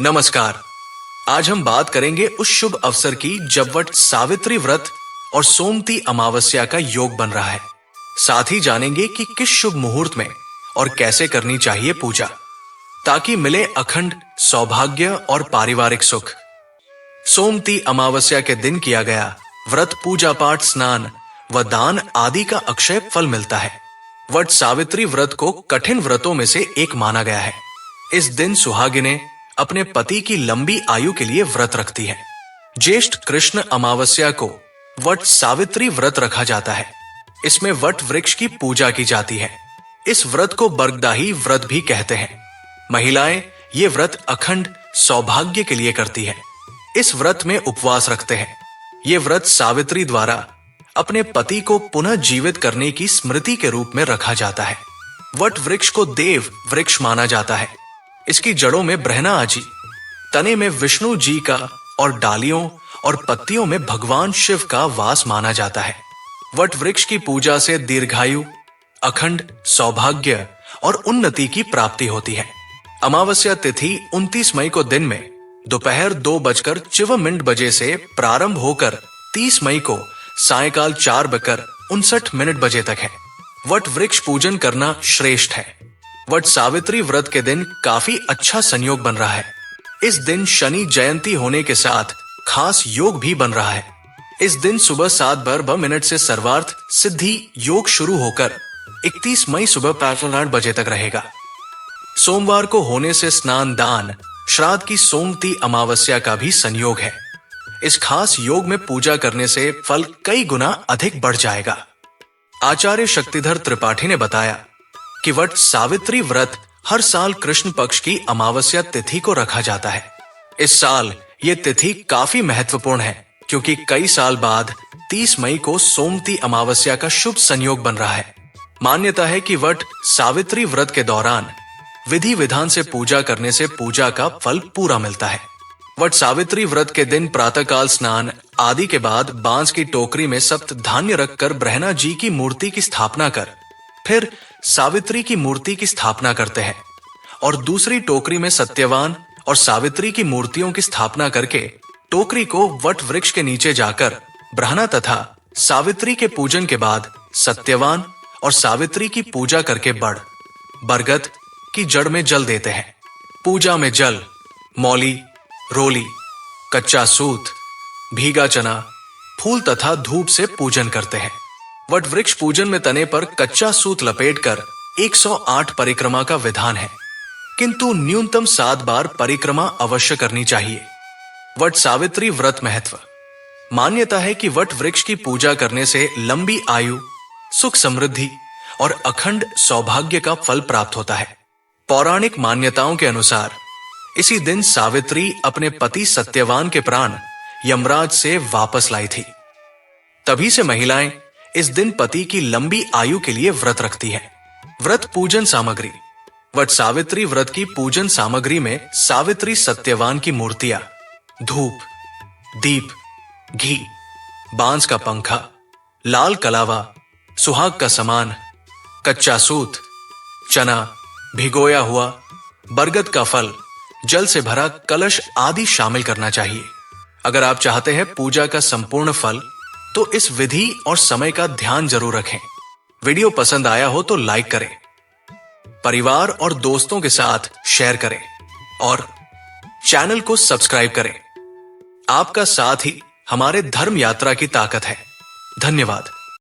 नमस्कार। आज हम बात करेंगे उस शुभ अवसर की जब वट सावित्री व्रत और सोमती अमावस्या का योग बन रहा है। साथ ही जानेंगे कि किस शुभ मुहूर्त में और कैसे करनी चाहिए पूजा, ताकि मिले अखंड सौभाग्य और पारिवारिक सुख। सोमती अमावस्या के दिन किया गया व्रत, पूजा पाठ, स्नान व दान आदि का अक्षय फल मिलता है। वट सावित्री व्रत को कठिन व्रतों में से एक माना गया है। इस दिन सुहागिनें अपने पति की लंबी आयु के लिए व्रत रखती है। ज्येष्ठ कृष्ण अमावस्या को वट सावित्री व्रत रखा जाता है। इसमें वट वृक्ष की पूजा की जाती है। इस व्रत को बरगदाही व्रत भी कहते हैं। महिलाएं ये व्रत अखंड सौभाग्य के लिए करती है। इस व्रत में उपवास रखते हैं। ये व्रत सावित्री द्वारा अपने पति को पुनः जीवित करने की स्मृति के रूप में रखा जाता है। वट वृक्ष को देव वृक्ष माना जाता है। इसकी जड़ों में ब्रह्मा आजी, तने में विष्णु जी का और डालियों और पत्तियों में भगवान शिव का वास माना जाता है। वट वृक्ष की पूजा से दीर्घायु, अखंड सौभाग्य और उन्नति की प्राप्ति होती है। अमावस्या तिथि 29 मई को दिन में दोपहर 2:54 से प्रारंभ होकर 30 मई को सायकाल 4:59 बजे तक है। वट वृक्ष पूजन करना श्रेष्ठ है। वट सावित्री व्रत के दिन काफी अच्छा संयोग बन रहा है। इस दिन शनि जयंती होने के साथ खास योग भी बन रहा है। इस दिन सुबह 7:02 से सर्वार्थ सिद्धि योग शुरू होकर 31 मई सुबह 5:08 बजे तक रहेगा। सोमवार को होने से स्नान, दान, श्राद्ध की सोमती अमावस्या का भी संयोग है। इस खास योग में पूजा करने से फल कई गुना अधिक बढ़ जाएगा। आचार्य शक्तिधर त्रिपाठी ने बताया कि वट सावित्री व्रत हर साल कृष्ण पक्ष की अमावस्या तिथि को रखा जाता है। इस साल ये तिथि काफी महत्वपूर्ण है, क्योंकि कई साल बाद 30 मई को सोमती अमावस्या का शुभ संयोग बन रहा है। मान्यता है कि वट सावित्री व्रत के दौरान विधि विधान से पूजा करने से पूजा का फल पूरा मिलता है। वट सावित्री व्रत के दिन प्रातःकाल स्नान आदि के बाद बांस की टोकरी में सप्त धान्य रखकर ब्रह्मा जी की मूर्ति की स्थापना कर फिर सावित्री की मूर्ति की स्थापना करते हैं और दूसरी टोकरी में सत्यवान और सावित्री की मूर्तियों की स्थापना करके टोकरी को वट वृक्ष के नीचे जाकर ब्रह्मा तथा सावित्री के पूजन के बाद सत्यवान और सावित्री की पूजा करके बरगद की जड़ में जल देते हैं। पूजा में जल, मौली, रोली, कच्चा सूत, भीगा चना, फूल तथा धूप से पूजन करते हैं। वट वृक्ष पूजन में तने पर कच्चा सूत लपेटकर 108 परिक्रमा का विधान है, किंतु न्यूनतम 7 बार परिक्रमा अवश्य करनी चाहिए। वट सावित्री व्रत महत्व। मान्यता है कि वट वृक्ष की पूजा करने से लंबी आयु, सुख समृद्धि और अखंड सौभाग्य का फल प्राप्त होता है। पौराणिक मान्यताओं के अनुसार इसी दिन सावित्री अपने पति सत्यवान के प्राण यमराज से वापस लाई थी। तभी से महिलाएं इस दिन पति की लंबी आयु के लिए व्रत रखती है। व्रत पूजन सामग्री। वट सावित्री व्रत की पूजन सामग्री में सावित्री सत्यवान की मूर्तियां, धूप, दीप, घी, बांस का पंखा, लाल कलावा, सुहाग का सामान, कच्चा सूत, चना, भिगोया हुआ, बरगद का फल, जल से भरा कलश आदि शामिल करना चाहिए। अगर आप चाहते हैं पूजा का संपूर्ण फल, तो इस विधि और समय का ध्यान जरूर रखें। वीडियो पसंद आया हो तो लाइक करें, परिवार और दोस्तों के साथ शेयर करें और चैनल को सब्सक्राइब करें। आपका साथ ही हमारे धर्म यात्रा की ताकत है। धन्यवाद।